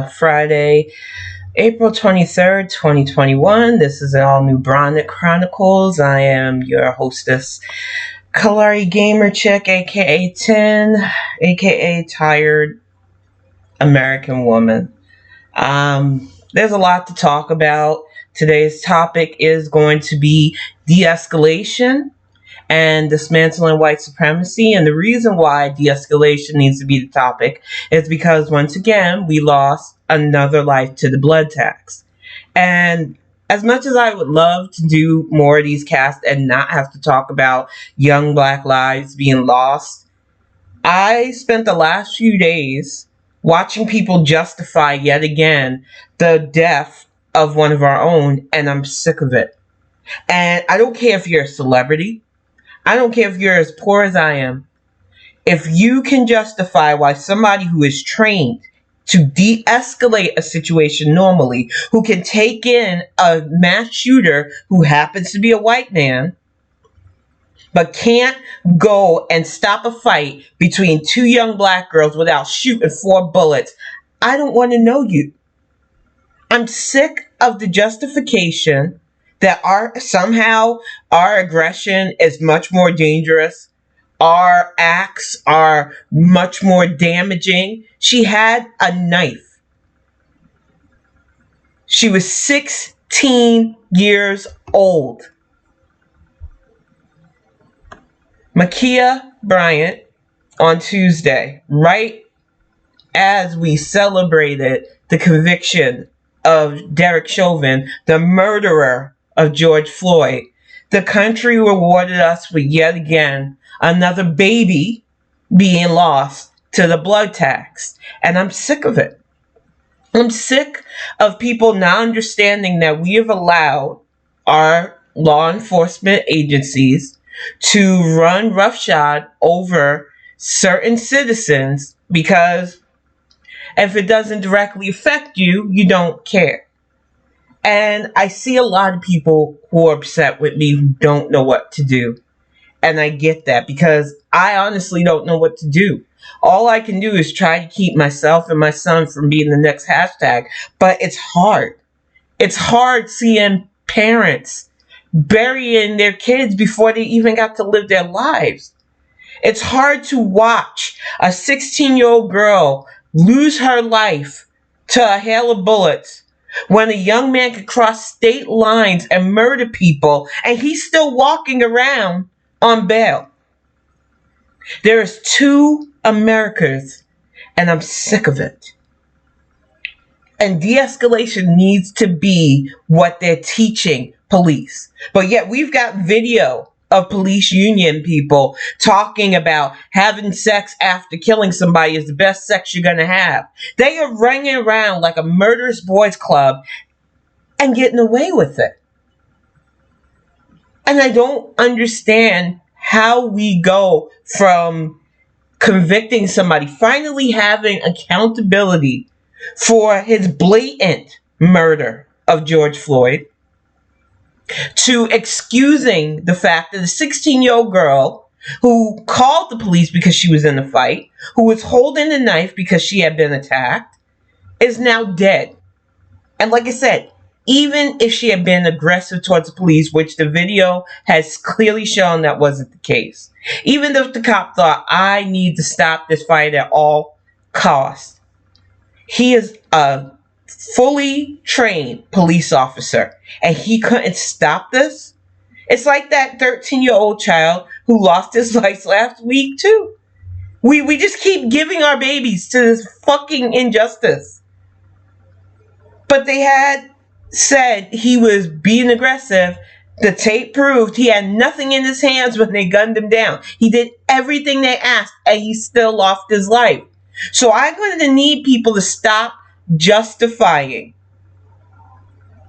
Friday, April 23rd, 2021. This is an all new Bonnet Chronicles. I am your hostess, Kalari Gamer Chick, aka 10, aka Tired American Woman. There's a lot to talk about. Today's topic is going to be de escalation and dismantling white supremacy. And the reason why de escalation needs to be the topic is because, once again, we lost another life to the blood tax. And as much as I would love to do more of these casts and not have to talk about young black lives being lost, I spent the last few days watching people justify yet again the death of one of our own, and I'm sick of it. And I don't care if you're a celebrity. I don't care if you're as poor as I am. If you can justify why somebody who is trained to de-escalate a situation normally, who can take in a mass shooter who happens to be a white man, but can't go and stop a fight between two young black girls without shooting 4 bullets, I don't want to know you. I'm sick of the justification that somehow our aggression is much more dangerous. Our acts are much more damaging. She had a knife. She was 16 years old. Ma'Khia Bryant, on Tuesday, right as we celebrated the conviction of Derek Chauvin, the murderer of George Floyd, the country rewarded us with yet again another baby being lost to the blood tax. And I'm sick of it. I'm sick of people not understanding that we have allowed our law enforcement agencies to run roughshod over certain citizens because if it doesn't directly affect you, you don't care. And I see a lot of people who are upset with me who don't know what to do. And I get that because I honestly don't know what to do. All I can do is try to keep myself and my son from being the next hashtag. But it's hard. It's hard seeing parents burying their kids before they even got to live their lives. It's hard to watch a 16-year-old girl lose her life to a hail of bullets when a young man could cross state lines and murder people and he's still walking around on bail. There is 2 Americas and I'm sick of it. And de-escalation needs to be what they're teaching police. But yet we've got video of police union people talking about having sex after killing somebody is the best sex you're going to have. They are running around like a murderous boys club and getting away with it. And I don't understand how we go from convicting somebody, finally having accountability for his blatant murder of George Floyd, to excusing the fact that a 16-year-old girl who called the police because she was in a fight, who was holding a knife because she had been attacked, is now dead. And like I said, even if she had been aggressive towards the police, which the video has clearly shown that wasn't the case, even if the cop thought, I need to stop this fight at all costs, he is a fully trained police officer and he couldn't stop this. It's like that 13-year-old child who lost his life last week too. We just keep giving our babies to this fucking injustice. But they had said he was being aggressive. The tape proved he had nothing in his hands when they gunned him down. He did everything they asked and he still lost his life. So I'm going to need people to stop justifying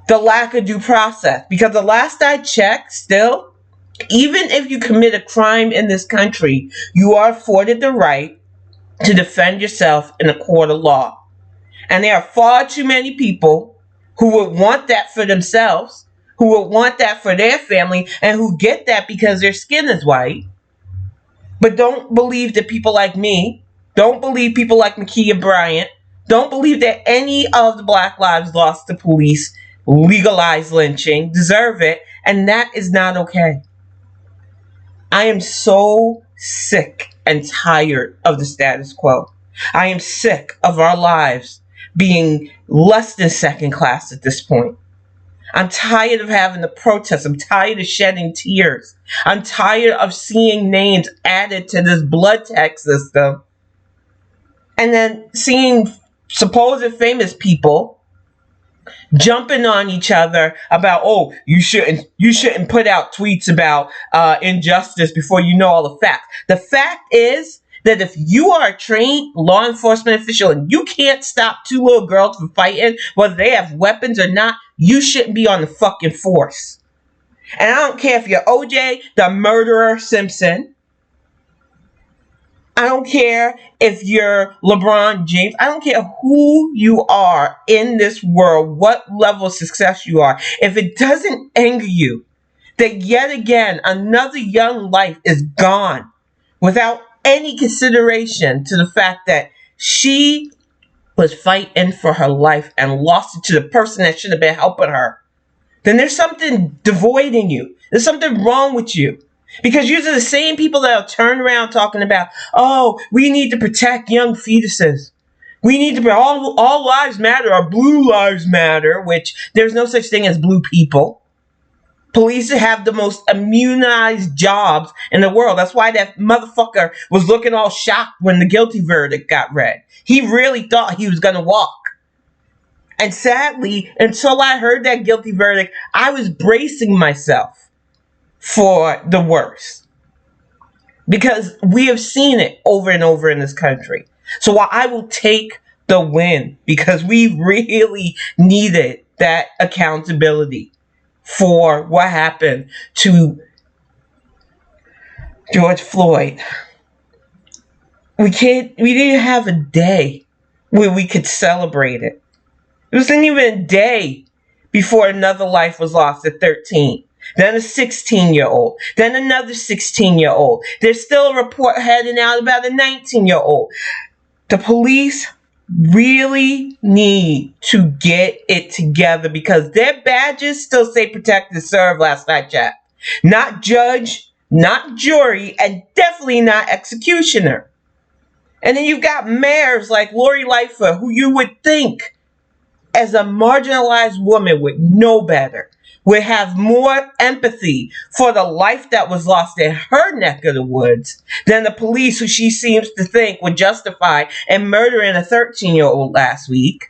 the lack of due process, because the last I checked, still, even if you commit a crime in this country, you are afforded the right to defend yourself in a court of law. And there are far too many people who would want that for themselves, who would want that for their family, and who get that because their skin is white, but don't believe that people like me, don't believe people like Ma'Khia Bryant, don't believe that any of the Black lives lost to police, legalized lynching, deserve it, and that is not okay. I am so sick and tired of the status quo. I am sick of our lives being less than second class at this point. I'm tired of having to protest. I'm tired of shedding tears. I'm tired of seeing names added to this blood tax system. And then seeing supposed famous people jumping on each other about, oh, you shouldn't put out tweets about injustice before you know all the facts. The fact is that if you are a trained law enforcement official and you can't stop two little girls from fighting, whether they have weapons or not, you shouldn't be on the fucking force. And I don't care if you're OJ, the murderer Simpson. I don't care if you're LeBron James. I don't care who you are in this world, what level of success you are. If it doesn't anger you that yet again another young life is gone without any consideration to the fact that she was fighting for her life and lost it to the person that should have been helping her, then there's something devoid in you. There's something wrong with you. Because you're the same people that will turn around talking about, oh, we need to protect young fetuses. We need to, all lives matter, or blue lives matter, which there's no such thing as blue people. Police have the most immunized jobs in the world. That's why that motherfucker was looking all shocked when the guilty verdict got read. He really thought he was going to walk. And sadly, until I heard that guilty verdict, I was bracing myself for the worst. Because we have seen it over and over in this country. So while I will take the win, because we really needed that accountability for what happened to George Floyd, we didn't have a day where we could celebrate it. It wasn't even a day before another life was lost at 13. Then a 16-year-old. Then another 16-year-old. There's still a report heading out about a 19-year-old. The police really need to get it together because their badges still say protect and serve last I checked. Not judge, not jury, and definitely not executioner. And then you've got mayors like Lori Lightfoot, who you would think, as a marginalized woman, would know better, would have more empathy for the life that was lost in her neck of the woods than the police, who she seems to think would justify in murdering a 13-year-old last week.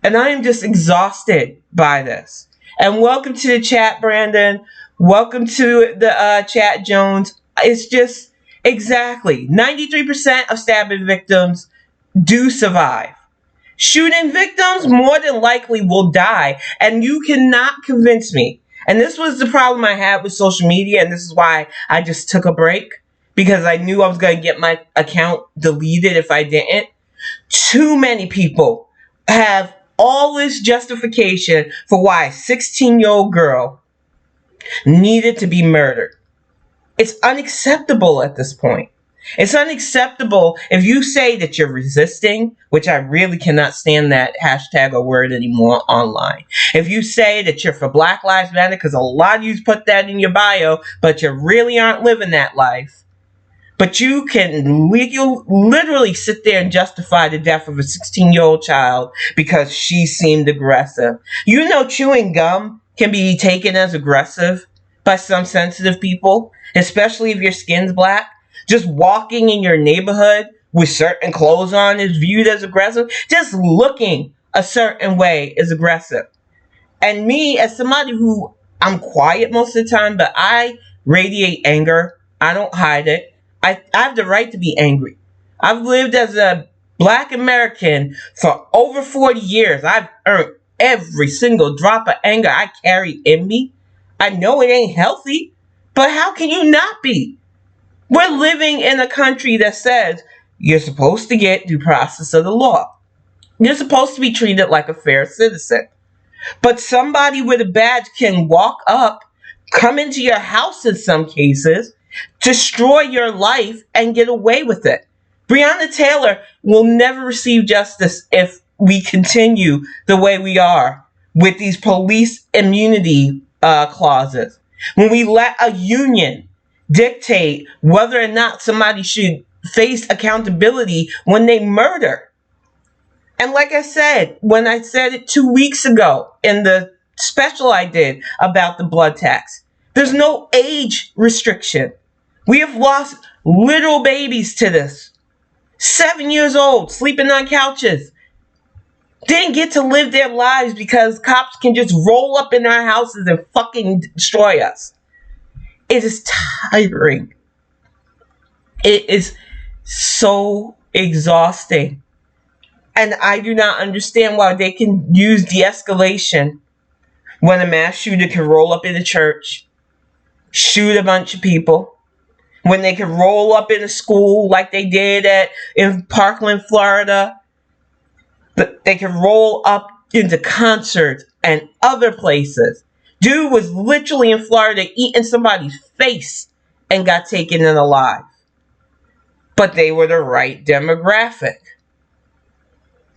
And I am just exhausted by this. And welcome to the chat, Brandon. Welcome to the chat, Jones. It's just exactly 93% of stabbing victims do survive. Shooting victims more than likely will die, and you cannot convince me. And this was the problem I had with social media, and this is why I just took a break, because I knew I was going to get my account deleted if I didn't. Too many people have all this justification for why a 16-year-old girl needed to be murdered. It's unacceptable at this point. It's unacceptable if you say that you're resisting, which I really cannot stand that hashtag or word anymore online. If you say that you're for Black Lives Matter, because a lot of you put that in your bio, but you really aren't living that life. But you can literally sit there and justify the death of a 16-year-old child because she seemed aggressive. You know, chewing gum can be taken as aggressive by some sensitive people, especially if your skin's black. Just walking in your neighborhood with certain clothes on is viewed as aggressive. Just looking a certain way is aggressive. And me, as somebody who, I'm quiet most of the time, but I radiate anger. I don't hide it. I have the right to be angry. I've lived as a Black American for over 40 years. I've earned every single drop of anger I carry in me. I know it ain't healthy, but how can you not be? We're living in a country that says you're supposed to get due process of the law. You're supposed to be treated like a fair citizen. But somebody with a badge can walk up, come into your house in some cases, destroy your life, and get away with it. Breonna Taylor will never receive justice if we continue the way we are with these police immunity clauses. When we let a union dictate whether or not somebody should face accountability when they murder. And like I said, when I said it 2 weeks ago in the special I did about the blood tax, there's no age restriction. We have lost little babies to this. 7 years old, sleeping on couches. Didn't get to live their lives because cops can just roll up in our houses and fucking destroy us. It is tiring. It is so exhausting. And I do not understand why they can use de-escalation when a mass shooter can roll up in a church, shoot a bunch of people, when they can roll up in a school like they did in Parkland, Florida. They can roll up into concerts and other places. Dude was literally in Florida eating somebody's face and got taken in alive. But they were the right demographic.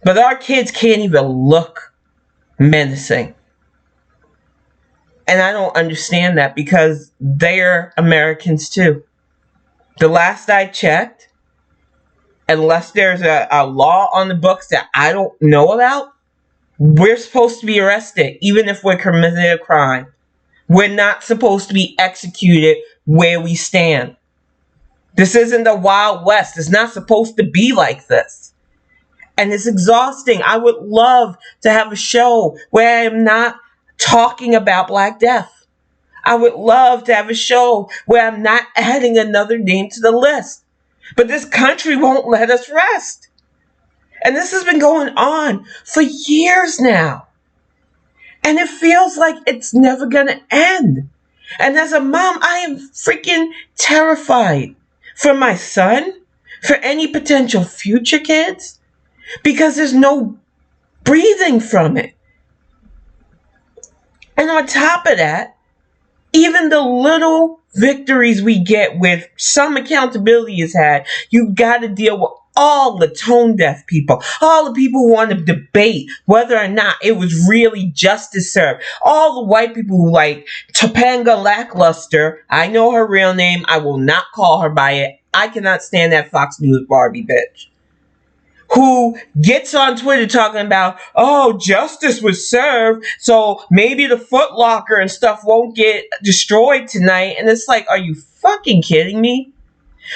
But our kids can't even look menacing. And I don't understand that because they're Americans too. The last I checked, unless there's a law on the books that I don't know about, we're supposed to be arrested even if we're committing a crime. We're not supposed to be executed where we stand. This isn't the Wild West. It's not supposed to be like this. And it's exhausting. I would love to have a show where I am not talking about Black Death. I would love to have a show where I'm not adding another name to the list. But this country won't let us rest. And this has been going on for years now. And it feels like it's never going to end. And as a mom, I am freaking terrified for my son, for any potential future kids, because there's no breathing from it. And on top of that, even the little victories we get with some accountability is had, you got to deal with all the tone deaf people, all the people who want to debate whether or not it was really justice served, all the white people who like Topanga Lackluster. I know her real name. I will not call her by it. I cannot stand that Fox News Barbie bitch who gets on Twitter talking about, oh, justice was served, so maybe the Foot Locker and stuff won't get destroyed tonight. And it's like, are you fucking kidding me?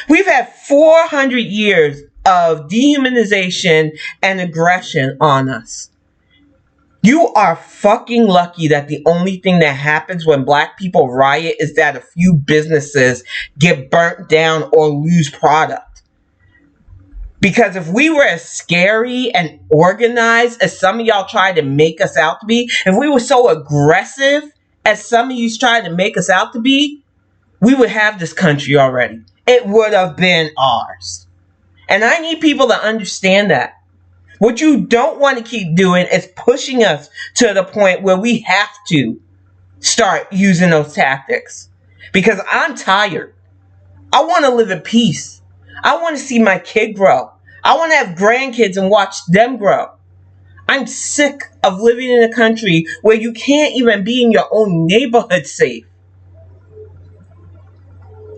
We've had 400 years of dehumanization and aggression on us. You are fucking lucky that the only thing that happens when Black people riot is that a few businesses get burnt down or lose product. Because if we were as scary and organized as some of y'all tried to make us out to be, if we were so aggressive as some of you tried to make us out to be, we would have this country already. It would have been ours. And I need people to understand that. What you don't want to keep doing is pushing us to the point where we have to start using those tactics. Because I'm tired. I want to live in peace. I want to see my kid grow. I want to have grandkids and watch them grow. I'm sick of living in a country where you can't even be in your own neighborhood safe.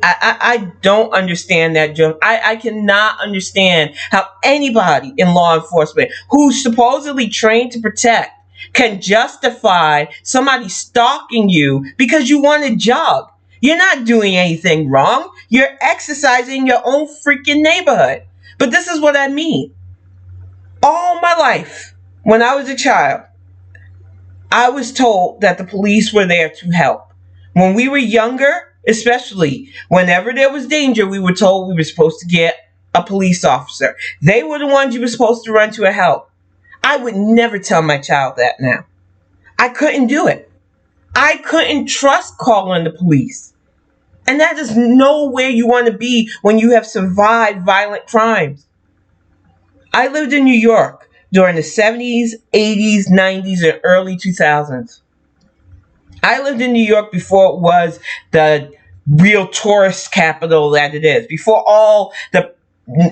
I don't understand that, Joe. I cannot understand how anybody in law enforcement who's supposedly trained to protect can justify somebody stalking you because you want a job. You're not doing anything wrong. You're exercising your own freaking neighborhood. But this is what I mean. All my life, when I was a child, I was told that the police were there to help. When we were younger, especially, whenever there was danger, we were told we were supposed to get a police officer. They were the ones you were supposed to run to help. I would never tell my child that now. I couldn't do it. I couldn't trust calling the police. And that is nowhere you want to be when you have survived violent crimes. I lived in New York during the 70s, 80s, 90s, and early 2000s. I lived in New York before it was the real tourist capital that it is. Before all the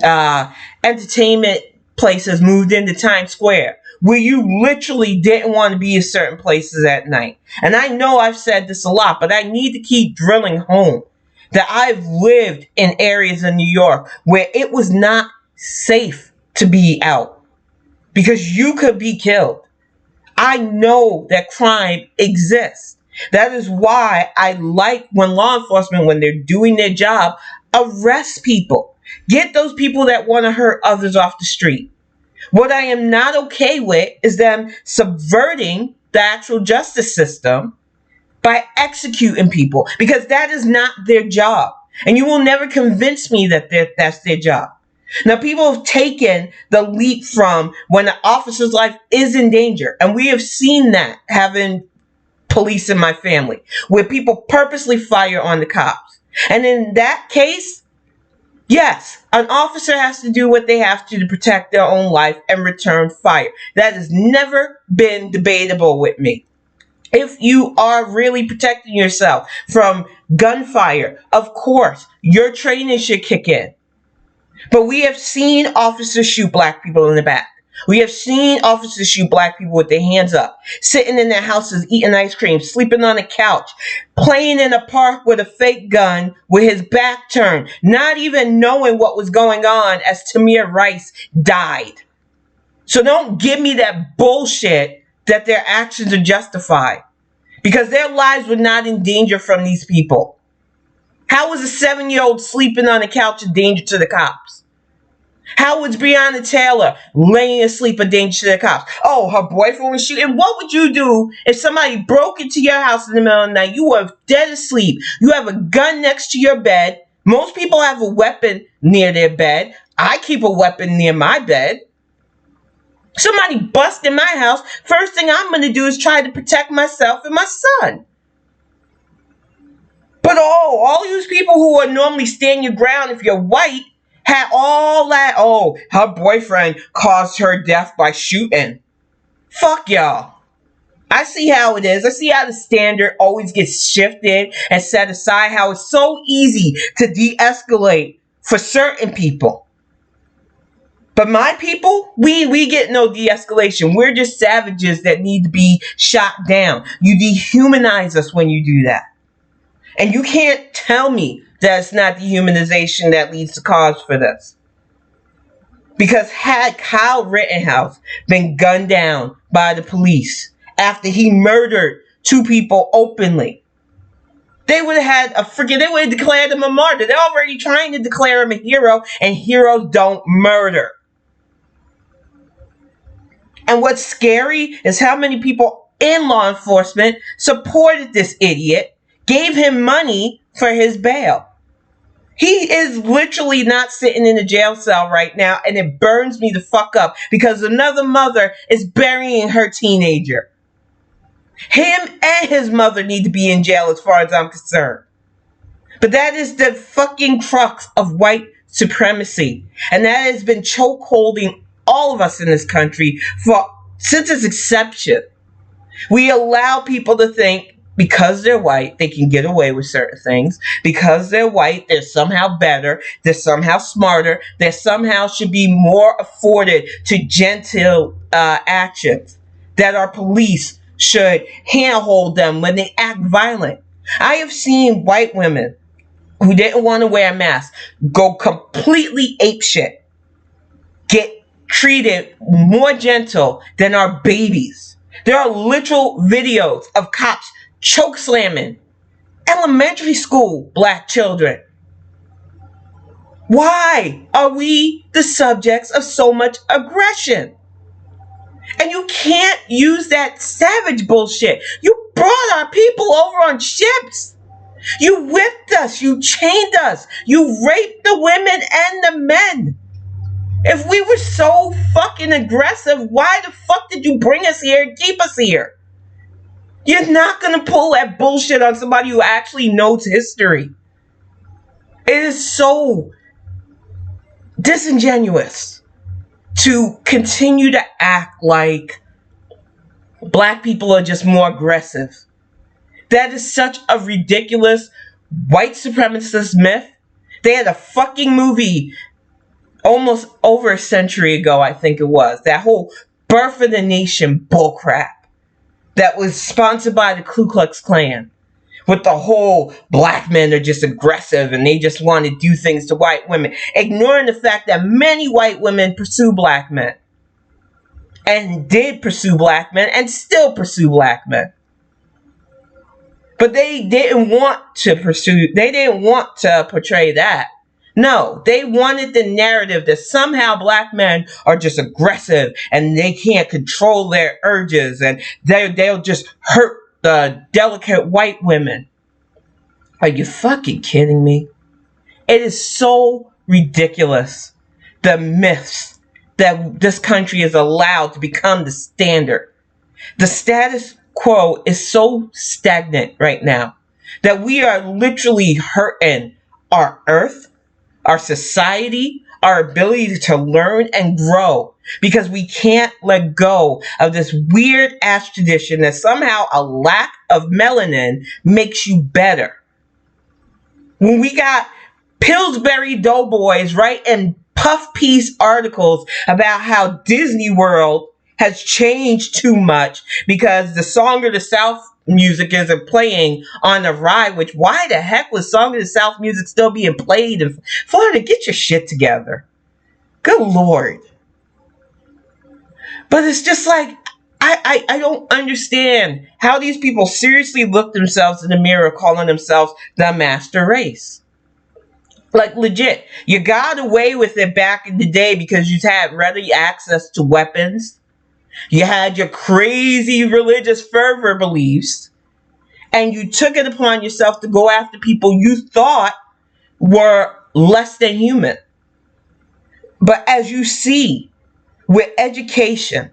uh, entertainment places moved into Times Square, where you literally didn't want to be in certain places at night. And I know I've said this a lot, but I need to keep drilling home that I've lived in areas in New York where it was not safe to be out because you could be killed. I know that crime exists. That is why I like when law enforcement, when they're doing their job, arrest people. Get those people that want to hurt others off the street. What I am not okay with is them subverting the actual justice system by executing people, because that is not their job. And you will never convince me that that's their job. Now, people have taken the leap from when an officer's life is in danger. And we have seen that having police in my family, where people purposely fire on the cops. And in that case, yes, an officer has to do what they have to protect their own life and return fire. That has never been debatable with me. If you are really protecting yourself from gunfire, of course, your training should kick in. But we have seen officers shoot black people in the back. We have seen officers shoot black people with their hands up, sitting in their houses, eating ice cream, sleeping on a couch, playing in a park with a fake gun with his back turned, not even knowing what was going on as Tamir Rice died. So don't give me that bullshit that their actions are justified, because their lives were not in danger from these people. How was a 7-year-old sleeping on a couch a danger to the cops? How was Breonna Taylor laying asleep a danger to the cops? Oh, her boyfriend was shooting. What would you do if somebody broke into your house in the middle of the night? You were dead asleep. You have a gun next to your bed. Most people have a weapon near their bed. I keep a weapon near my bed. Somebody bust in my house. First thing I'm going to do is try to protect myself and my son. But all these people who are normally stand your ground if you're white had all that, her boyfriend caused her death by shooting. Fuck y'all. I see how it is. I see how the standard always gets shifted and set aside, how it's so easy to de-escalate for certain people. But my people, we get no de-escalation. We're just savages that need to be shot down. You dehumanize us when you do that. And you can't tell me that it's not dehumanization that leads to cause for this. Because had Kyle Rittenhouse been gunned down by the police after he murdered 2 people openly, they would have they would have declared him a martyr. They're already trying to declare him a hero, and heroes don't murder. And what's scary is how many people in law enforcement supported this idiot, gave him money for his bail. He is literally not sitting in a jail cell right now, and it burns me the fuck up because another mother is burying her teenager. Him and his mother need to be in jail as far as I'm concerned. But that is the fucking crux of white supremacy. And that has been chokeholding all of us in this country since its inception. We allow people to think because they're white, they can get away with certain things. Because they're white, they're somehow better. They're somehow smarter. They somehow should be more afforded to genteel actions. That our police should handhold them when they act violent. I have seen white women who didn't want to wear a mask go completely apeshit, get treated more gentle than our babies. There are literal videos of cops choke slamming elementary school black children. Why are we the subjects of so much aggression? And you can't use that savage bullshit. You brought our people over on ships. You whipped us. You chained us. You raped the women and the men. If we were so fucking aggressive, why the fuck did you bring us here and keep us here? You're not going to pull that bullshit on somebody who actually knows history. It is so disingenuous to continue to act like black people are just more aggressive. That is such a ridiculous white supremacist myth. They had a fucking movie almost over a century ago, I think it was. That whole birth of the nation bullcrap that was sponsored by the Ku Klux Klan. With the whole black men are just aggressive and they just want to do things to white women. Ignoring the fact that many white women pursue black men. And did pursue black men and still pursue black men. But they didn't want to portray that. No, they wanted the narrative that somehow black men are just aggressive and they can't control their urges and they'll just hurt the delicate white women. Are you fucking kidding me? It is so ridiculous. The myths that this country is allowed to become the standard. The status quo is so stagnant right now that we are literally hurting our earth, our society, our ability to learn and grow because we can't let go of this weird ass tradition that somehow a lack of melanin makes you better. When we got Pillsbury Doughboys writing puff piece articles about how Disney World has changed too much because the Song of the South music isn't playing on the ride, which why the heck was Song of the South music still being played in Florida? Get your shit together. Good Lord. But it's just like, I don't understand how these people seriously look themselves in the mirror calling themselves the master race. Like legit, you got away with it back in the day because you had ready access to weapons. You had your crazy religious fervor beliefs, and you took it upon yourself to go after people you thought were less than human. But as you see, with education,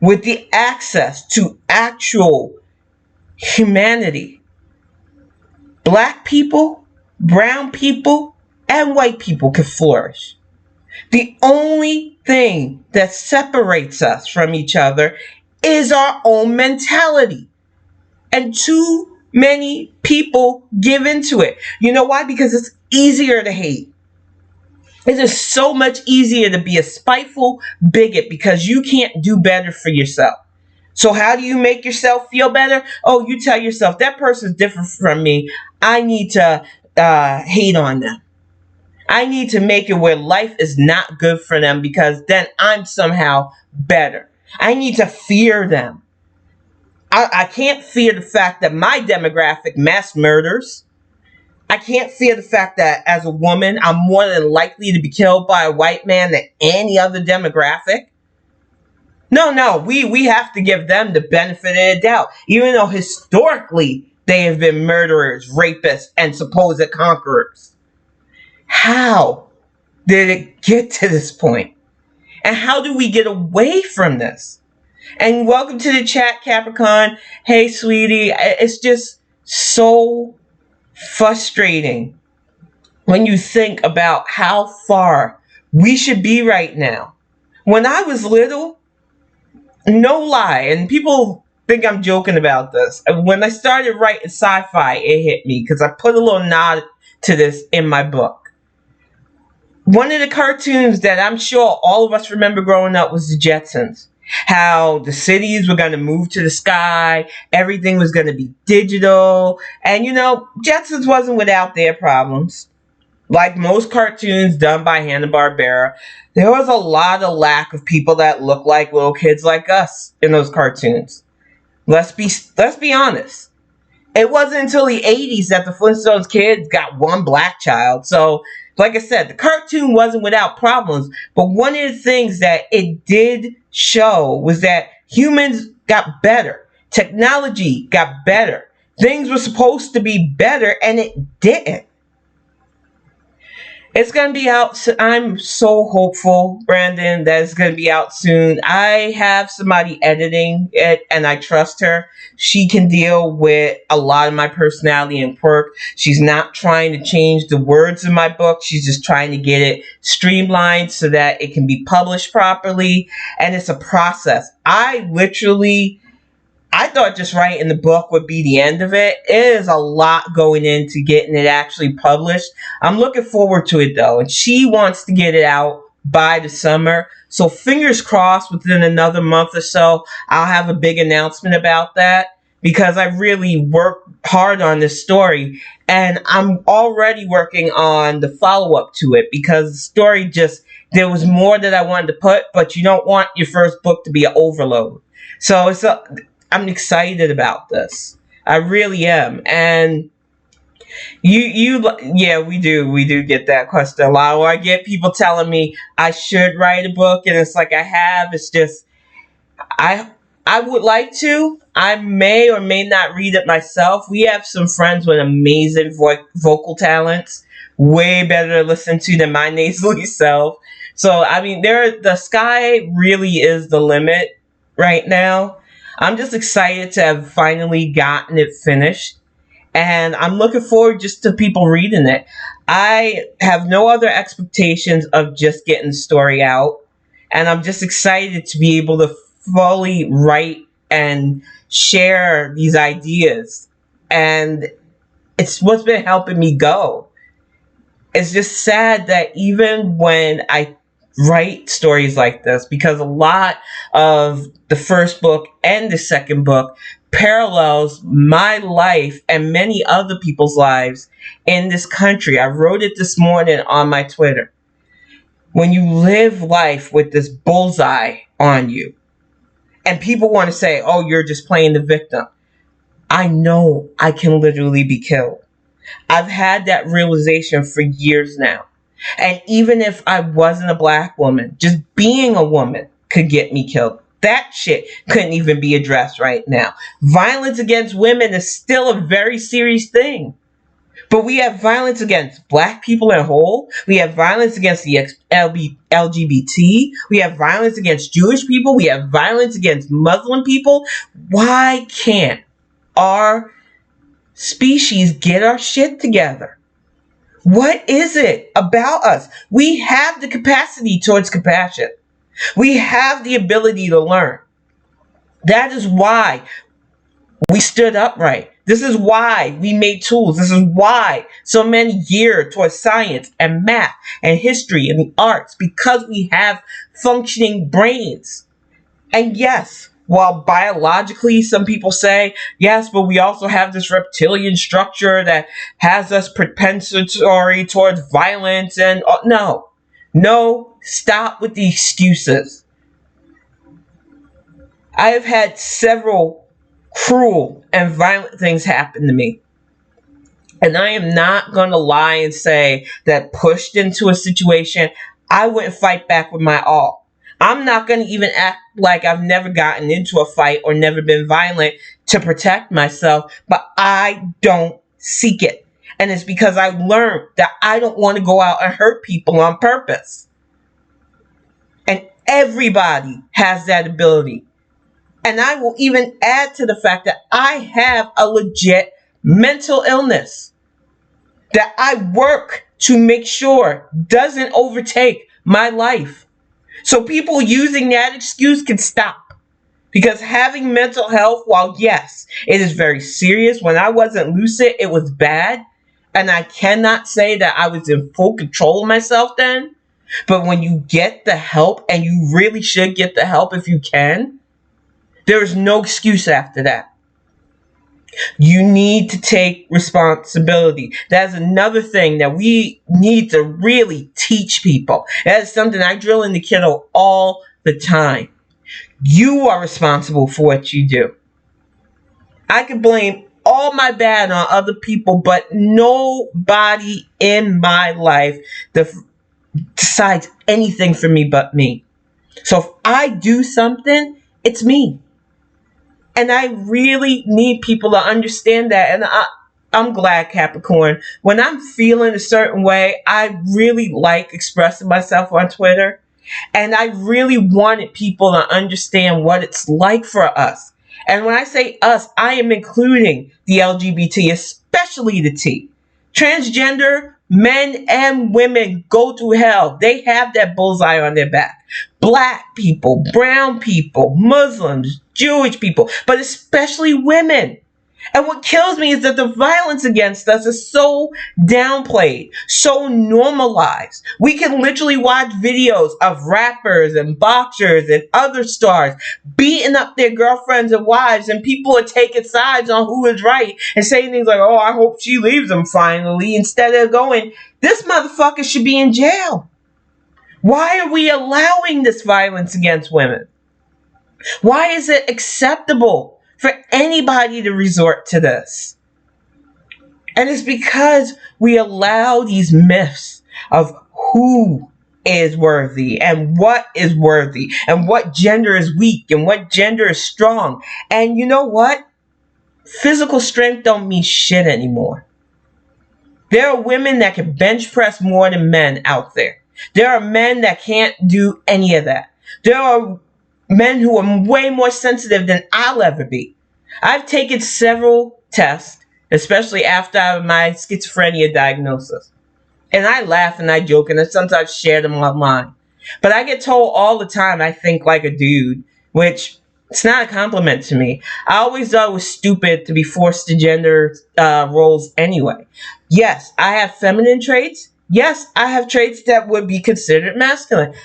with the access to actual humanity, black people, brown people, and white people can flourish. The only thing that separates us from each other is our own mentality. And too many people give into it. You know why? Because it's easier to hate. It is so much easier to be a spiteful bigot because you can't do better for yourself. So how do you make yourself feel better? Oh, you tell yourself, that person's different from me. I need to hate on them. I need to make it where life is not good for them because then I'm somehow better. I need to fear them. I can't fear the fact that my demographic mass murders. I can't fear the fact that as a woman, I'm more than likely to be killed by a white man than any other demographic. No, we have to give them the benefit of the doubt, even though historically they have been murderers, rapists, and supposed conquerors. How did it get to this point? And how do we get away from this? And welcome to the chat, Capricorn. Hey, sweetie. It's just so frustrating when you think about how far we should be right now. When I was little, no lie, and people think I'm joking about this. When I started writing sci-fi, it hit me because I put a little nod to this in my book. One of the cartoons that I'm sure all of us remember growing up was the Jetsons. How the cities were going to move to the sky, everything was going to be digital, and Jetsons wasn't without their problems. Like most cartoons done by Hanna-Barbera, there was a lot of lack of people that looked like little kids like us in those cartoons. Let's be honest. It wasn't until the 80s that the Flintstones kids got one black child. So, like I said, the cartoon wasn't without problems. But one of the things that it did show was that humans got better. Technology got better. Things were supposed to be better, and it didn't. It's going to be out. I'm so hopeful, Brandon, that it's going to be out soon. I have somebody editing it, and I trust her. She can deal with a lot of my personality and quirk. She's not trying to change the words in my book. She's just trying to get it streamlined so that it can be published properly. And it's a process. I thought just writing the book would be the end of it. It is a lot going into getting it actually published. I'm looking forward to it though. And she wants to get it out by the summer. So fingers crossed within another month or so, I'll have a big announcement about that, because I really worked hard on this story, and I'm already working on the follow-up to it, because the story just, there was more that I wanted to put, but you don't want your first book to be an overload. So I'm excited about this. I really am. And yeah, we do get that question a lot. Or I get people telling me I should write a book, and it's like, I have. It's just, I I would like to. I may or may not read it myself. We have some friends with amazing vocal talents, way better to listen to than my nasally self. So I mean, the sky really is the limit right now. I'm just excited to have finally gotten it finished, and I'm looking forward just to people reading it. I have no other expectations of just getting the story out, and I'm just excited to be able to fully write and share these ideas. And it's what's been helping me go. It's just sad that even when I write stories like this, because a lot of the first book and the second book parallels my life and many other people's lives in this country. I wrote it this morning on my Twitter. When you live life with this bullseye on you, and people want to say, oh, you're just playing the victim, I know I can literally be killed. I've had that realization for years now. And even if I wasn't a black woman, just being a woman could get me killed. That shit couldn't even be addressed right now. Violence against women is still a very serious thing. But we have violence against black people in whole. We have violence against the LGBT. We have violence against Jewish people. We have violence against Muslim people. Why can't our species get our shit together? What is it about us? We have the capacity towards compassion. We have the ability to learn. That is why we stood upright. This is why we made tools. This is why so many geared towards science and math and history and the arts, because we have functioning brains. And yes, while biologically some people say, yes, but we also have this reptilian structure that has us propensatory towards violence, and no, stop with the excuses. I have had several cruel and violent things happen to me. And I am not going to lie and say that pushed into a situation, I wouldn't fight back with my all. I'm not going to even act like I've never gotten into a fight or never been violent to protect myself, but I don't seek it. And it's because I learned that I don't want to go out and hurt people on purpose. And everybody has that ability. And I will even add to the fact that I have a legit mental illness that I work to make sure doesn't overtake my life. So people using that excuse can stop. Because having mental health, while yes, it is very serious, when I wasn't lucid, it was bad. And I cannot say that I was in full control of myself then. But when you get the help, and you really should get the help if you can, there is no excuse after that. You need to take responsibility. That's another thing that we need to really teach people. That is something I drill in the kiddo all the time. You are responsible for what you do. I can blame all my bad on other people, but nobody in my life decides anything for me but me. So if I do something, it's me. And I really need people to understand that. And I'm glad, Capricorn. When I'm feeling a certain way, I really like expressing myself on Twitter. And I really wanted people to understand what it's like for us. And when I say us, I am including the LGBT, especially the T. Transgender men and women go through hell. They have that bullseye on their back. Black people, brown people, Muslims, Jewish people, but especially women. And what kills me is that the violence against us is so downplayed, so normalized. We can literally watch videos of rappers and boxers and other stars beating up their girlfriends and wives, and people are taking sides on who is right and saying things like, oh, I hope she leaves him finally, instead of going, this motherfucker should be in jail. Why are we allowing this violence against women? Why is it acceptable for anybody to resort to this? And it's because we allow these myths of who is worthy and what is worthy and what gender is weak and what gender is strong. And you know what? Physical strength don't mean shit anymore. There are women that can bench press more than men out there. There are men that can't do any of that. There are men who are way more sensitive than I'll ever be. I've taken several tests, especially after my schizophrenia diagnosis. And I laugh and I joke and I sometimes share them online. But I get told all the time I think like a dude, which it's not a compliment to me. I always thought it was stupid to be forced to gender roles anyway. Yes, I have feminine traits. Yes, I have traits that would be considered masculine.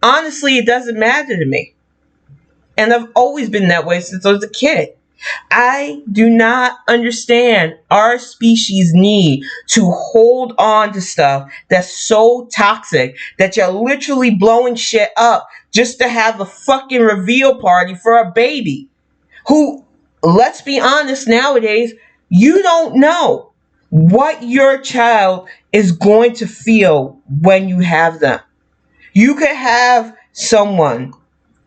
Honestly, it doesn't matter to me. And I've always been that way since I was a kid. I do not understand our species' need to hold on to stuff that's so toxic that you're literally blowing shit up just to have a fucking reveal party for a baby who, let's be honest, nowadays, you don't know what your child is going to feel when you have them. You could have someone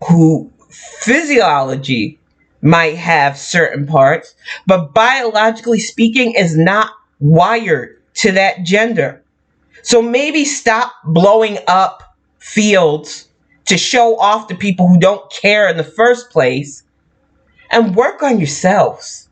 who physiology might have certain parts, but biologically speaking is not wired to that gender. So maybe stop blowing up fields to show off to people who don't care in the first place and work on yourselves.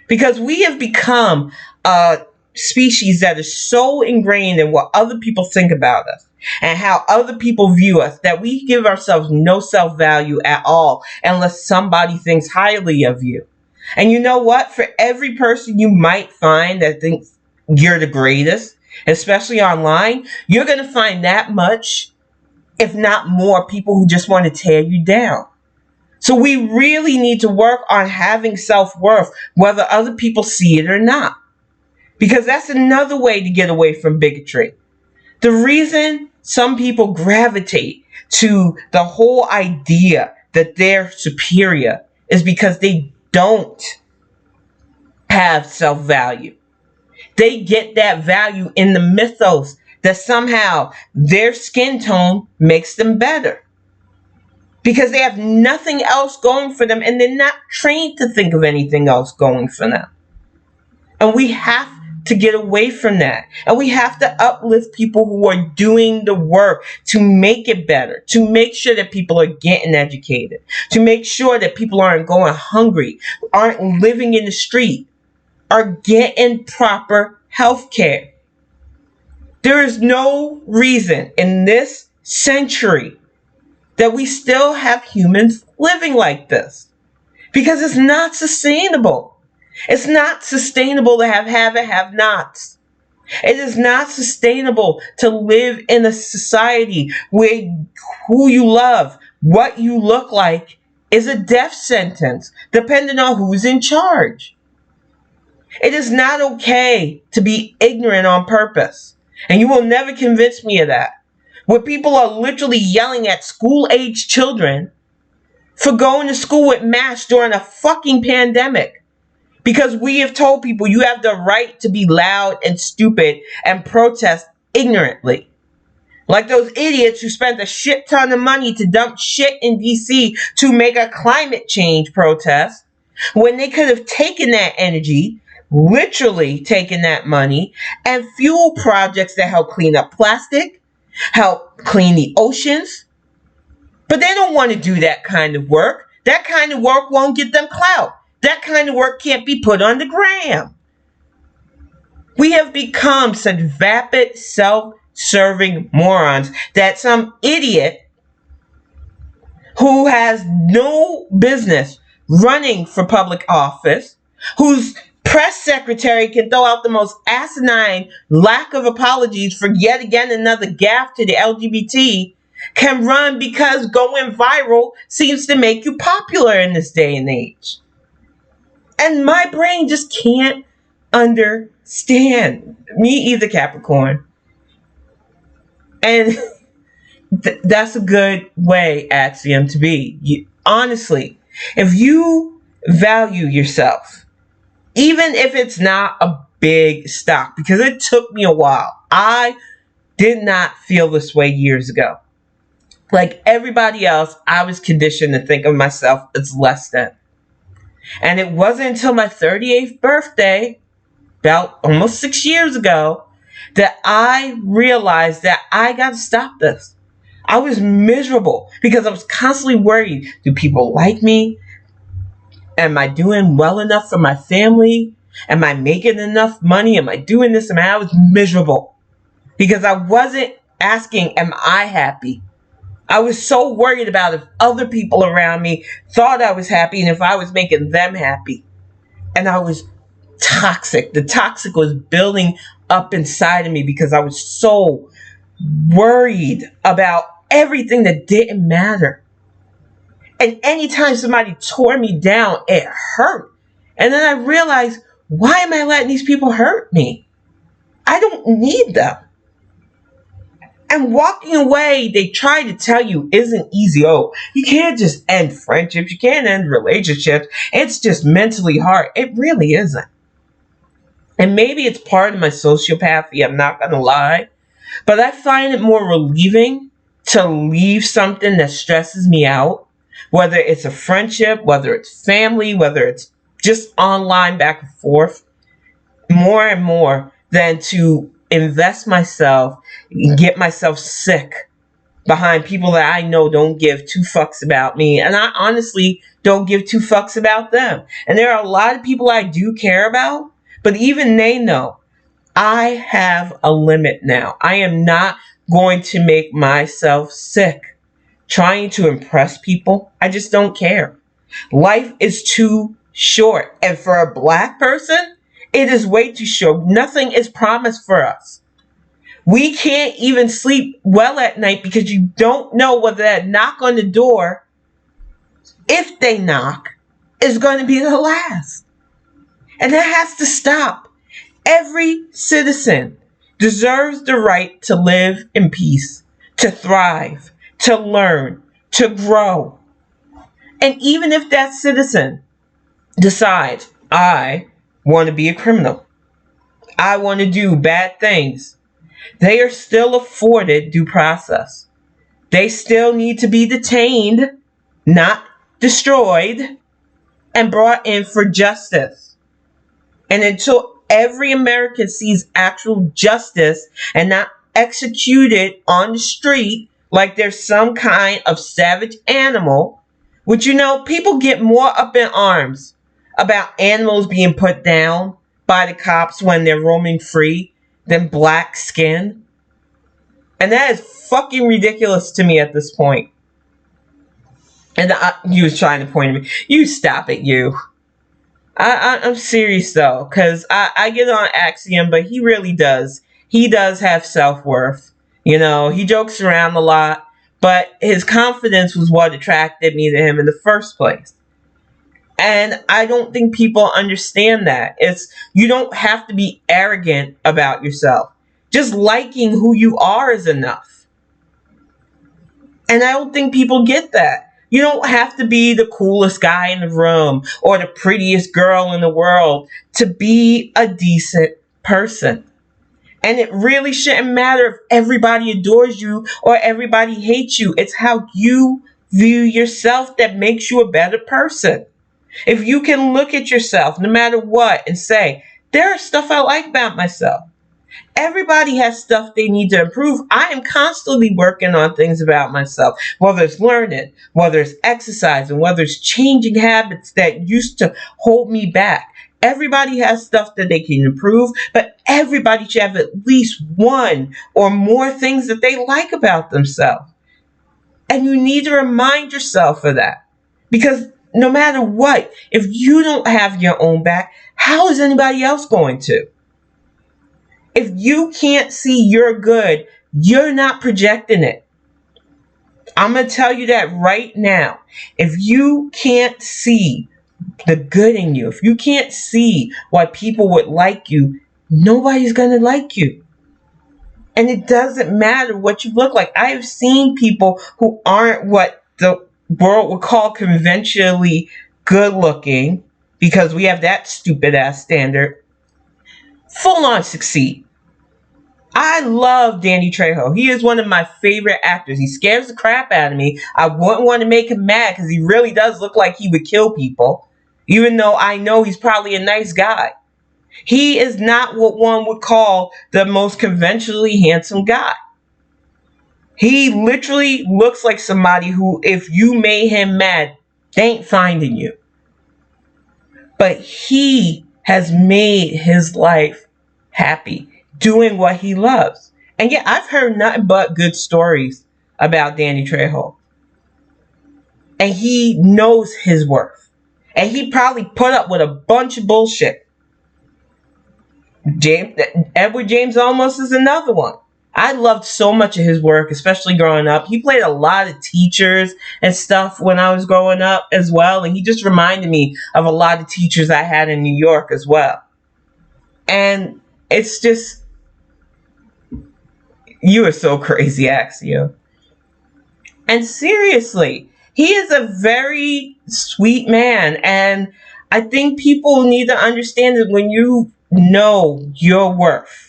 Because we have become a species that is so ingrained in what other people think about us and how other people view us that we give ourselves no self-value at all unless somebody thinks highly of you. And you know what? For every person you might find that thinks you're the greatest, especially online, you're going to find that much, if not more, people who just want to tear you down. So we really need to work on having self-worth, whether other people see it or not. Because that's another way to get away from bigotry. The reason some people gravitate to the whole idea that they're superior is because they don't have self-value. They get that value in the mythos that somehow their skin tone makes them better. Because they have nothing else going for them and they're not trained to think of anything else going for them. And we have to get away from that. And we have to uplift people who are doing the work to make it better, to make sure that people are getting educated, to make sure that people aren't going hungry, aren't living in the street, are getting proper health care. There is no reason in this century that we still have humans living like this. Because it's not sustainable. It's not sustainable to have and have-nots. It is not sustainable to live in a society where who you love, what you look like, is a death sentence, depending on who's in charge. It is not okay to be ignorant on purpose. And you will never convince me of that. Where people are literally yelling at school-age children for going to school with masks during a fucking pandemic. Because we have told people you have the right to be loud and stupid and protest ignorantly. Like those idiots who spent a shit ton of money to dump shit in DC to make a climate change protest, when they could have taken that energy, literally taken that money, and fuel projects that help clean up plastic, help clean the oceans. But they don't want to do that kind of work. That kind of work won't get them clout. That kind of work can't be put on the gram. We have become such vapid, self-serving morons that some idiot who has no business running for public office, whose press secretary can throw out the most asinine lack of apologies for yet again another gaffe to the LGBT, can run because going viral seems to make you popular in this day and age. And my brain just can't understand. Me either, Capricorn. And that's a good way, Axiom, to be. Honestly, if you value yourself, even if it's not a big stock, because it took me a while. I did not feel this way years ago. Like everybody else, I was conditioned to think of myself as less than. And it wasn't until my 38th birthday, about almost 6 years ago, that I realized that I got to stop this. I was miserable because I was constantly worried. Do people like me? Am I doing well enough for my family? Am I making enough money? Am I doing this? I was miserable because I wasn't asking, am I happy? I was so worried about if other people around me thought I was happy and if I was making them happy. And I was toxic. The toxic was building up inside of me because I was so worried about everything that didn't matter. And anytime somebody tore me down, it hurt. And then I realized, why am I letting these people hurt me? I don't need them. And walking away, they try to tell you, isn't easy. Oh, you can't just end friendships. You can't end relationships. It's just mentally hard. It really isn't. And maybe it's part of my sociopathy, I'm not going to lie. But I find it more relieving to leave something that stresses me out. Whether it's a friendship, whether it's family, whether it's just online back and forth. More and more than to invest myself and get myself sick behind people that I know don't give two fucks about me. And I honestly don't give two fucks about them. And there are a lot of people I do care about, but even they know I have a limit now. I am not going to make myself sick trying to impress people. I just don't care. Life is too short. And for a black person, it is way too short. Nothing is promised for us. We can't even sleep well at night because you don't know whether that knock on the door, if they knock, is going to be the last. And that has to stop. Every citizen deserves the right to live in peace, to thrive, to learn, to grow. And even if that citizen decides, I want to be a criminal, I want to do bad things, they are still afforded due process. They still need to be detained, not destroyed, and brought in for justice. And until every American sees actual justice and not executed on the street like there's some kind of savage animal, which, you know, people get more up in arms about animals being put down by the cops when they're roaming free than black skin. And that is fucking ridiculous to me at this point. And you was trying to point at me. You stop it, you. I'm serious though, because I get on Axiom, but he really does. He does have self-worth. You know, he jokes around a lot, but his confidence was what attracted me to him in the first place. And I don't think people understand that. You don't have to be arrogant about yourself. Just liking who you are is enough. And I don't think people get that. You don't have to be the coolest guy in the room or the prettiest girl in the world to be a decent person. And it really shouldn't matter if everybody adores you or everybody hates you. It's how you view yourself that makes you a better person. If you can look at yourself no matter what and say, there is stuff I like about myself. Everybody has stuff they need to improve. I am constantly working on things about myself, whether it's learning, whether it's exercising, whether it's changing habits that used to hold me back. Everybody has stuff that they can improve, but everybody should have at least one or more things that they like about themselves. And you need to remind yourself of that. Because no matter what, if you don't have your own back, how is anybody else going to? If you can't see your good, you're not projecting it. I'm going to tell you that right now. If you can't see the good in you, if you can't see why people would like you, nobody's going to like you. And it doesn't matter what you look like. I have seen people who aren't what the world would call conventionally good looking, because we have that stupid ass standard, full on succeed. I love Danny Trejo. He is one of my favorite actors. He scares the crap out of me. I wouldn't want to make him mad because he really does look like he would kill people, even though I know he's probably a nice guy. He is not what one would call the most conventionally handsome guy. He literally looks like somebody who, if you made him mad, they ain't finding you. But he has made his life happy doing what he loves. And yeah, I've heard nothing but good stories about Danny Trejo. And he knows his worth. And he probably put up with a bunch of bullshit. Edward James Olmos is another one. I loved so much of his work, especially growing up. He played a lot of teachers and stuff when I was growing up as well. And he just reminded me of a lot of teachers I had in New York as well. And it's just, you are so crazy, Axio. And seriously, he is a very sweet man. And I think people need to understand that when you know your worth,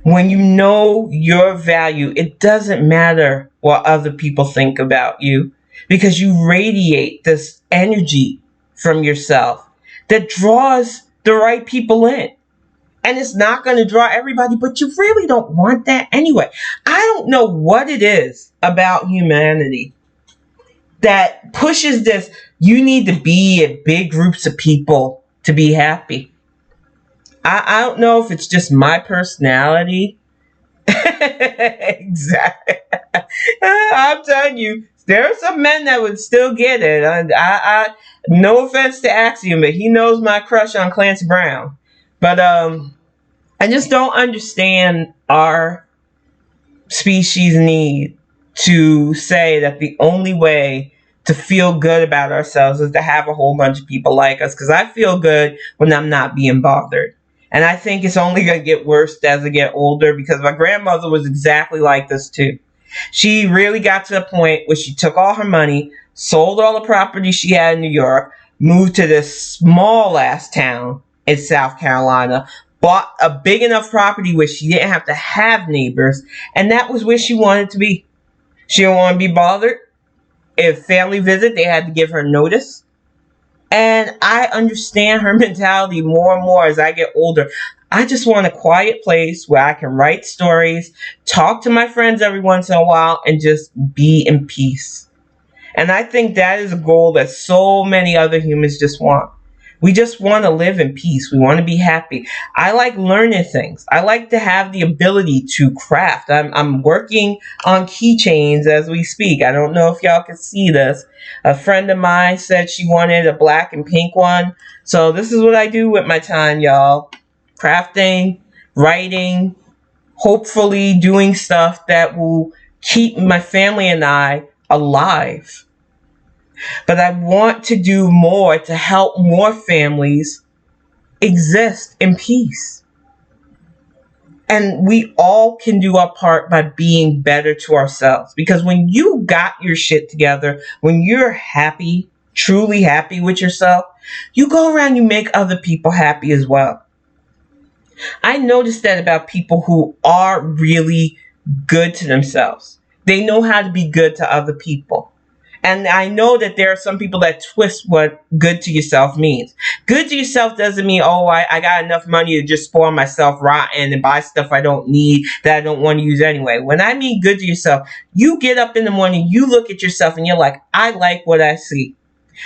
when you know your value, it doesn't matter what other people think about you, because you radiate this energy from yourself that draws the right people in. And it's not going to draw everybody, but you really don't want that anyway. I don't know what it is about humanity that pushes this, you need to be in big groups of people to be happy. I don't know if it's just my personality. Exactly. I'm telling you, there are some men that would still get it. I no offense to Axiom, but he knows my crush on Clancy Brown. But I just don't understand our species' need to say that the only way to feel good about ourselves is to have a whole bunch of people like us. Because I feel good when I'm not being bothered. And I think it's only going to get worse as I get older, because my grandmother was exactly like this too. She really got to the point where she took all her money, sold all the property she had in New York, moved to this small ass town in South Carolina, bought a big enough property where she didn't have to have neighbors, and that was where she wanted to be. She didn't want to be bothered. If family visit, they had to give her notice. And I understand her mentality more and more as I get older. I just want a quiet place where I can write stories, talk to my friends every once in a while, and just be in peace. And I think that is a goal that so many other humans just want. We just want to live in peace. We want to be happy. I like learning things. I like to have the ability to craft. I'm working on keychains as we speak. I don't know if y'all can see this. A friend of mine said she wanted a black and pink one. So this is what I do with my time, y'all. Crafting, writing, hopefully doing stuff that will keep my family and I alive. But I want to do more to help more families exist in peace. And we all can do our part by being better to ourselves. Because when you got your shit together, when you're happy, truly happy with yourself, you go around, you make other people happy as well. I noticed that about people who are really good to themselves. They know how to be good to other people. And I know that there are some people that twist what good to yourself means. Good to yourself doesn't mean, oh, I got enough money to just spoil myself rotten and buy stuff I don't need that I don't want to use anyway. When I mean good to yourself, you get up in the morning, you look at yourself and you're like, I like what I see.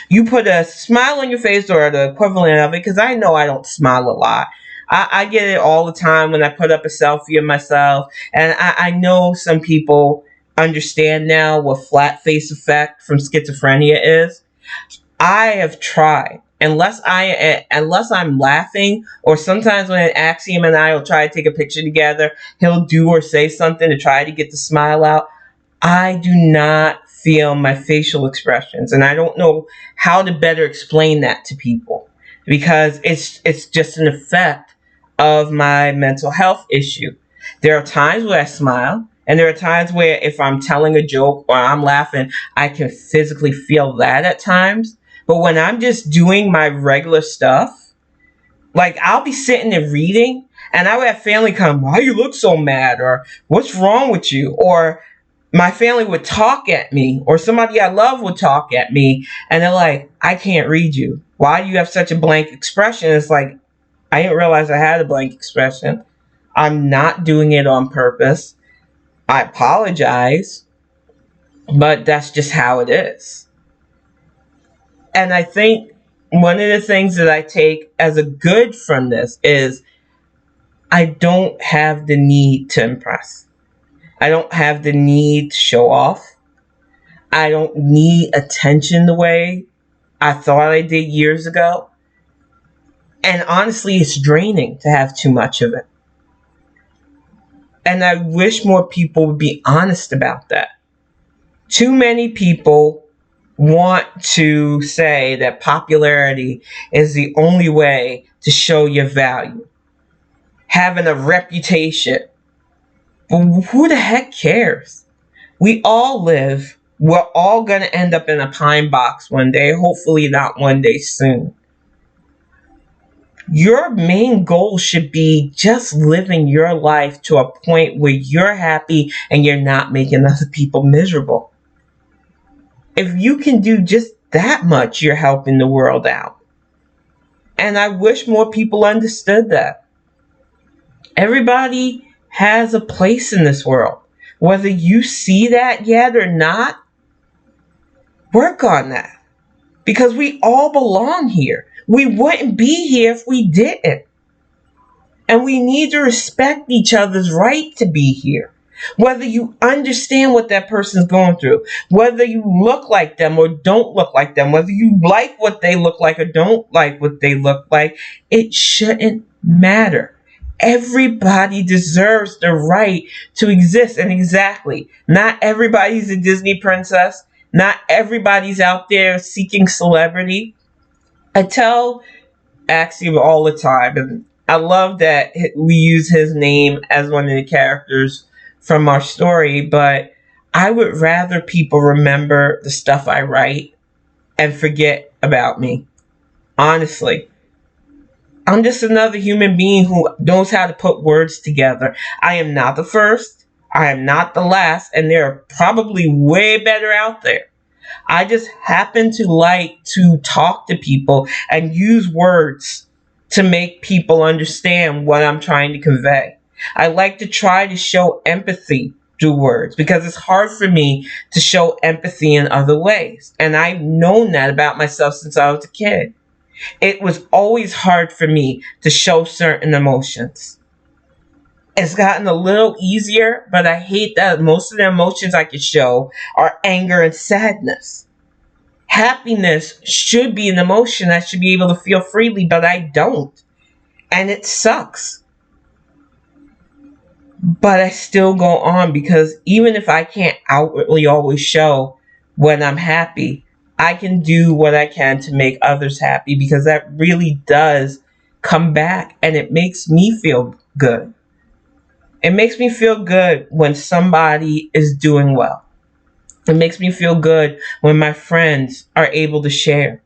You put a smile on your face, or the equivalent of it, because I know I don't smile a lot. I get it all the time when I put up a selfie of myself. And I know some people understand now what flat face effect from schizophrenia is. I have tried unless I'm laughing, or sometimes when Axiom and I will try to take a picture together, he'll do or say something to try to get the smile out. I do not feel my facial expressions, and I don't know how to better explain that to people, because it's just an effect of my mental health issue. There are times where I smile, and there are times where if I'm telling a joke or I'm laughing, I can physically feel that at times. But when I'm just doing my regular stuff, like I'll be sitting and reading, and I would have family come, "Why you look so mad?" or "What's wrong with you?" Or my family would talk at me, or somebody I love would talk at me, and they're like, "I can't read you. Why do you have such a blank expression?" It's like, I didn't realize I had a blank expression. I'm not doing it on purpose. I apologize, but that's just how it is. And I think one of the things that I take as a good from this is I don't have the need to impress. I don't have the need to show off. I don't need attention the way I thought I did years ago. And honestly, it's draining to have too much of it. And I wish more people would be honest about that. Too many people want to say that popularity is the only way to show your value. Having a reputation. But who the heck cares? We all live. We're all going to end up in a pine box one day, hopefully not one day soon. Your main goal should be just living your life to a point where you're happy and you're not making other people miserable. If you can do just that much, you're helping the world out. And I wish more people understood that. Everybody has a place in this world. Whether you see that yet or not, work on that. Because we all belong here. We wouldn't be here if we didn't. And we need to respect each other's right to be here. Whether you understand what that person's going through, whether you look like them or don't look like them, whether you like what they look like or don't like what they look like, it shouldn't matter. Everybody deserves the right to exist. And exactly, not everybody's a Disney princess. Not everybody's out there seeking celebrity. I tell Axiom all the time, and I love that we use his name as one of the characters from our story, but I would rather people remember the stuff I write and forget about me. Honestly. I'm just another human being who knows how to put words together. I am not the first. I am not the last, and there are probably way better out there. I just happen to like to talk to people and use words to make people understand what I'm trying to convey. I like to try to show empathy through words because it's hard for me to show empathy in other ways. And I've known that about myself since I was a kid. It was always hard for me to show certain emotions. It's gotten a little easier, but I hate that most of the emotions I can show are anger and sadness. Happiness should be an emotion I should be able to feel freely, but I don't. And it sucks. But I still go on because even if I can't outwardly always show when I'm happy, I can do what I can to make others happy because that really does come back and it makes me feel good. It makes me feel good when somebody is doing well. It makes me feel good when my friends are able to share,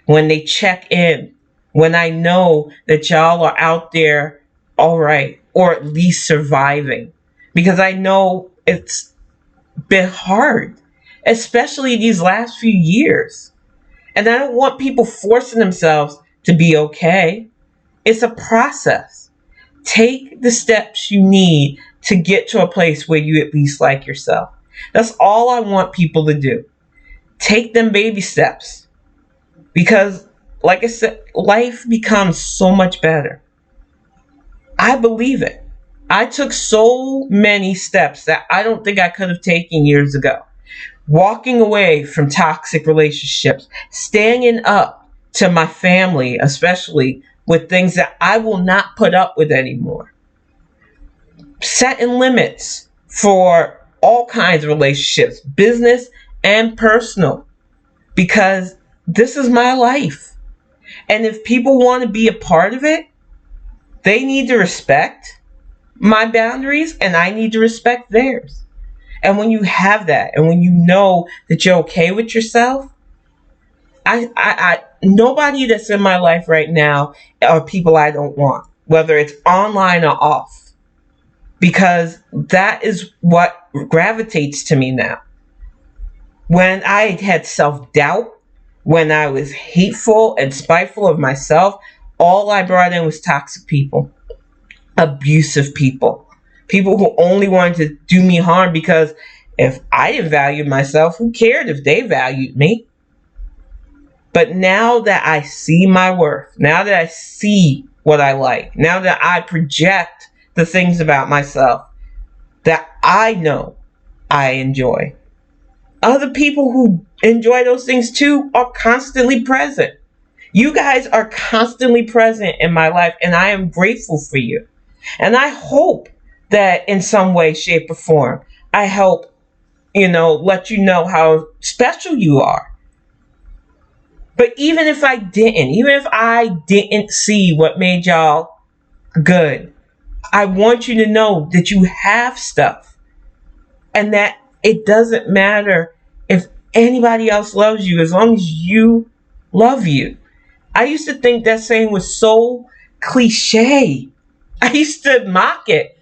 when they check in, when I know that y'all are out there all right, or at least surviving. Because I know it's been hard, especially these last few years. And I don't want people forcing themselves to be okay. It's a process. Take the steps you need to get to a place where you at least like yourself. That's all I want people to do. Take them baby steps. Because, like I said, life becomes so much better. I believe it. I took so many steps that I don't think I could have taken years ago. Walking away from toxic relationships, standing up to my family, especially with things that I will not put up with anymore. Setting limits for all kinds of relationships, business and personal, because this is my life. And if people want to be a part of it, they need to respect my boundaries and I need to respect theirs. And when you have that, and when you know that you're okay with yourself, I nobody that's in my life right now are people I don't want, whether it's online or off, because that is what gravitates to me now. When I had self-doubt, when I was hateful and spiteful of myself, all I brought in was toxic people, abusive people, people who only wanted to do me harm, because if I didn't value myself, who cared if they valued me? But now that I see my worth, now that I see what I like, now that I project the things about myself that I know I enjoy, other people who enjoy those things too are constantly present. You guys are constantly present in my life, and I am grateful for you. And I hope that in some way, shape, or form, I help, let you know how special you are. But even if I didn't see what made y'all good, I want you to know that you have stuff, and that it doesn't matter if anybody else loves you as long as you love you. I used to think that saying was so cliche. I used to mock it,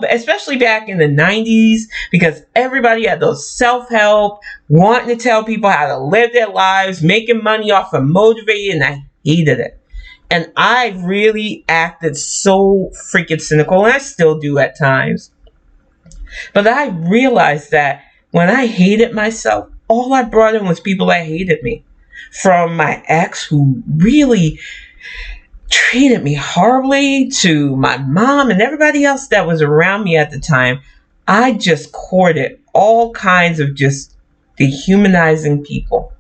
especially back in the 90s, because everybody had those self-help, wanting to tell people how to live their lives, making money off of motivating, and I hated it. And I really acted so freaking cynical, and I still do at times. But I realized that when I hated myself, all I brought in was people that hated me. From my ex, who really treated me horribly, to my mom and everybody else that was around me at the time, I just courted all kinds of just dehumanizing people.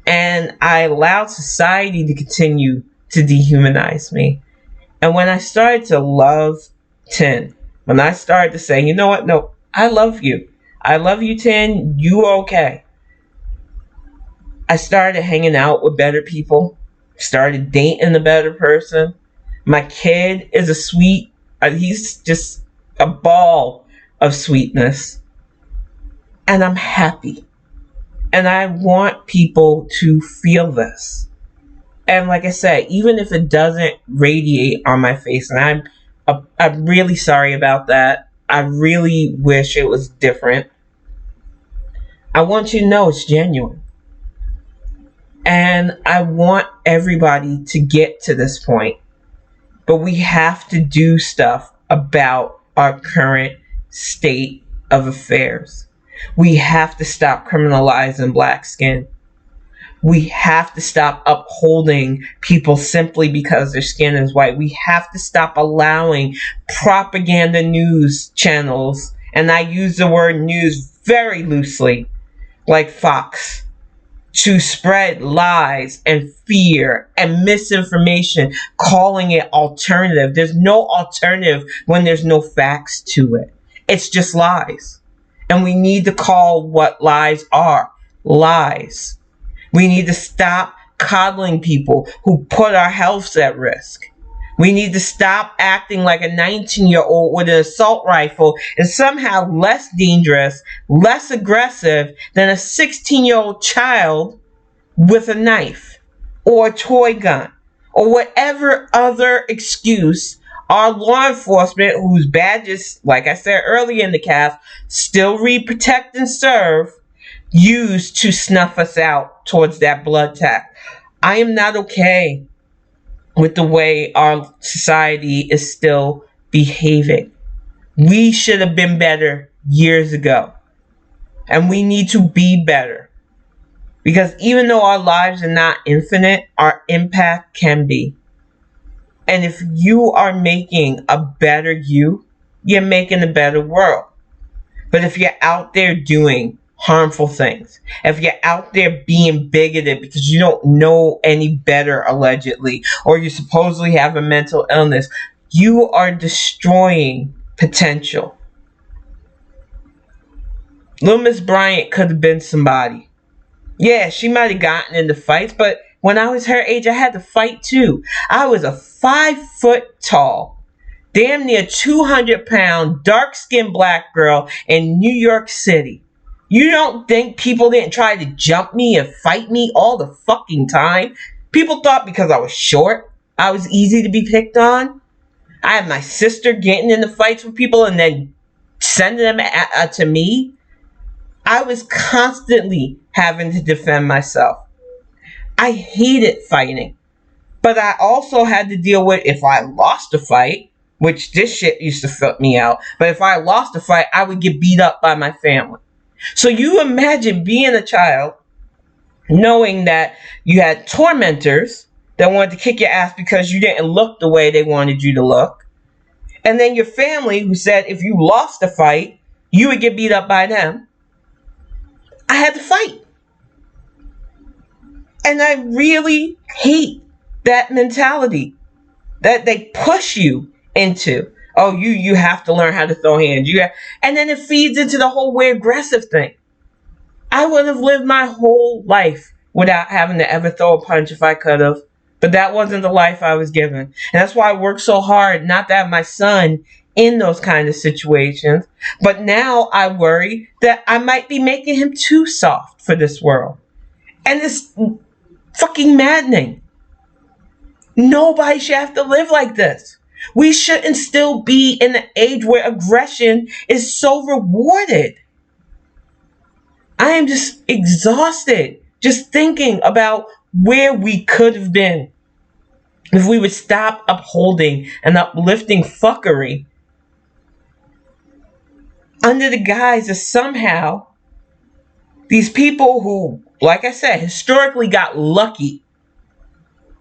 And I allowed society to continue to dehumanize me. And when I started to love Tin, when I started to say, you know what, no, I love you. I love you, Tin. You are okay. I started hanging out with better people. Started dating a better person. My kid is he's just a ball of sweetness. And I'm happy. And I want people to feel this. And like I said, even if it doesn't radiate on my face, and I'm really sorry about that. I really wish it was different. I want you to know it's genuine. And I want everybody to get to this point. But we have to do stuff about our current state of affairs. We have to stop criminalizing black skin. We have to stop upholding people simply because their skin is white. We have to stop allowing propaganda news channels, and I use the word news very loosely, like Fox, to spread lies and fear and misinformation, calling it alternative. There's no alternative when there's no facts to it. It's just lies. And we need to call what lies are lies. We need to stop coddling people who put our health at risk. We need to stop acting like a 19-year-old with an assault rifle is somehow less dangerous, less aggressive than a 16-year-old child with a knife or a toy gun or whatever other excuse our law enforcement, whose badges, like I said earlier in the cast, still read protect and serve, use to snuff us out towards that blood tax. I am not okay with the way our society is still behaving. We should have been better years ago. And we need to be better. Because even though our lives are not infinite, our impact can be. And if you are making a better you, you're making a better world. But if you're out there doing harmful things, if you're out there being bigoted because you don't know any better, allegedly, or you supposedly have a mental illness, you are destroying potential. Little Miss Bryant could have been somebody. Yeah, she might have gotten into fights, but when I was her age, I had to fight too. I was a 5 foot tall, damn near 200-pound, dark-skinned black girl in New York City. You don't think people didn't try to jump me and fight me all the fucking time? People thought because I was short, I was easy to be picked on. I had my sister getting into fights with people and then sending them to me. I was constantly having to defend myself. I hated fighting. But I also had to deal with, if I lost a fight, which this shit used to flip me out, but if I lost a fight, I would get beat up by my family. So you imagine being a child, knowing that you had tormentors that wanted to kick your ass because you didn't look the way they wanted you to look. And then your family who said if you lost a fight, you would get beat up by them. I had to fight. And I really hate that mentality that they push you into. Oh, you have to learn how to throw hands. And then it feeds into the whole way aggressive thing. I would have lived my whole life without having to ever throw a punch if I could have. But that wasn't the life I was given. And that's why I worked so hard not to have my son in those kind of situations. But now I worry that I might be making him too soft for this world. And it's fucking maddening. Nobody should have to live like this. We shouldn't still be in the age where aggression is so rewarded. I am just exhausted just thinking about where we could have been if we would stop upholding and uplifting fuckery under the guise of somehow these people who, like I said, historically got lucky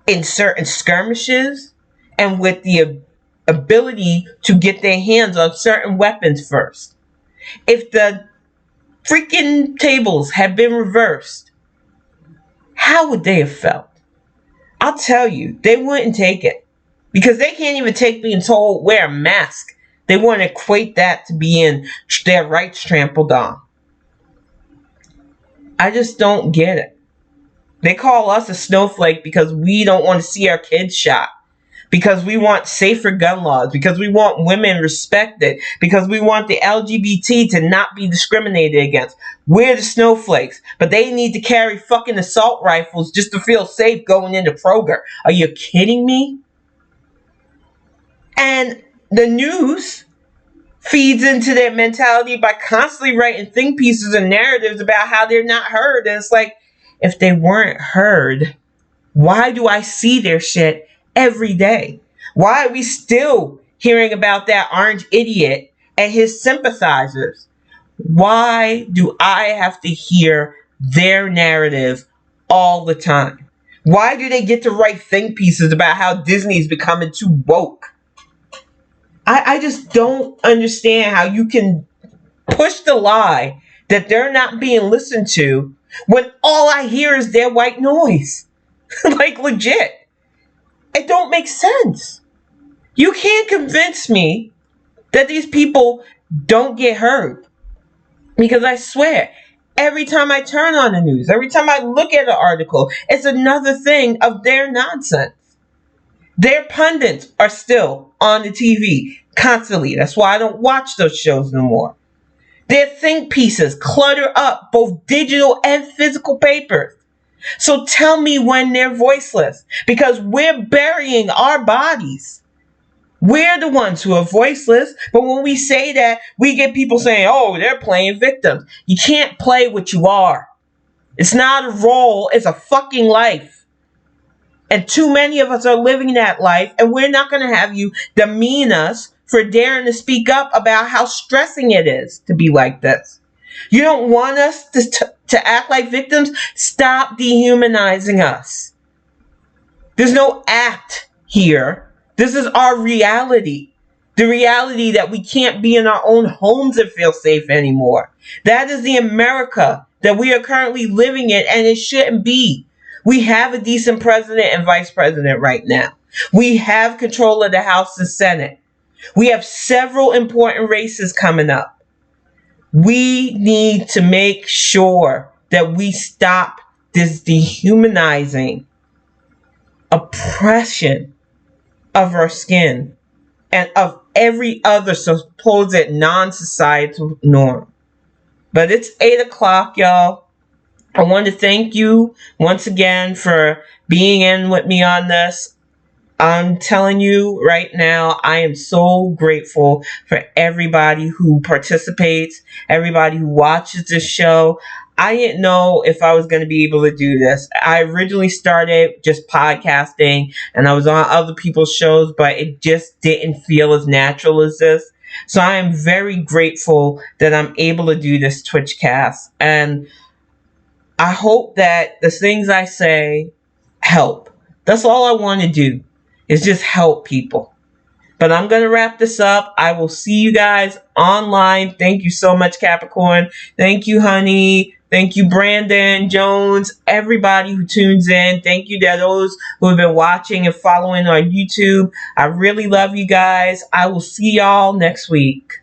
in certain skirmishes and with the ability to get their hands on certain weapons first. If the freaking tables had been reversed, how would they have felt? I'll tell you, they wouldn't take it. Because they can't even take being told wear a mask. They want to equate that to being their rights trampled on. I just don't get it. They call us a snowflake because we don't want to see our kids shot. Because we want safer gun laws. Because we want women respected. Because we want the LGBT to not be discriminated against. We're the snowflakes. But they need to carry fucking assault rifles just to feel safe going into Kroger. Are you kidding me? And the news feeds into their mentality by constantly writing think pieces and narratives about how they're not heard. And it's like, if they weren't heard, why do I see their shit every day? Why are we still hearing about that orange idiot and his sympathizers? Why do I have to hear their narrative all the time? Why do they get to write think pieces about how Disney's becoming too woke? I just don't understand how you can push the lie that they're not being listened to when all I hear is their white noise. Like, legit. It don't make sense. You can't convince me that these people don't get heard. Because I swear, every time I turn on the news, every time I look at an article, it's another thing of their nonsense. Their pundits are still on the TV constantly. That's why I don't watch those shows no more. Their think pieces clutter up both digital and physical papers. So tell me when they're voiceless, because we're burying our bodies. We're the ones who are voiceless, but when we say that, we get people saying, oh, they're playing victims. You can't play what you are. It's not a role, it's a fucking life. And too many of us are living that life, and we're not going to have you demean us for daring to speak up about how stressing it is to be like this. You don't want us to act like victims? Stop dehumanizing us. There's no act here. This is our reality. The reality that we can't be in our own homes and feel safe anymore. That is the America that we are currently living in, and it shouldn't be. We have a decent president and vice president right now. We have control of the House and Senate. We have several important races coming up. We need to make sure that we stop this dehumanizing oppression of our skin and of every other supposed non-societal norm. But it's 8 o'clock, y'all. I want to thank you once again for being in with me on this. I'm telling you right now, I am so grateful for everybody who participates, everybody who watches this show. I didn't know if I was going to be able to do this. I originally started just podcasting and I was on other people's shows, but it just didn't feel as natural as this. So I am very grateful that I'm able to do this Twitch cast. And I hope that the things I say help. That's all I want to do, is just help people. But I'm going to wrap this up. I will see you guys online. Thank you so much, Capricorn. Thank you, honey. Thank you, Brandon, Jones, everybody who tunes in. Thank you to those who have been watching and following on YouTube. I really love you guys. I will see y'all next week.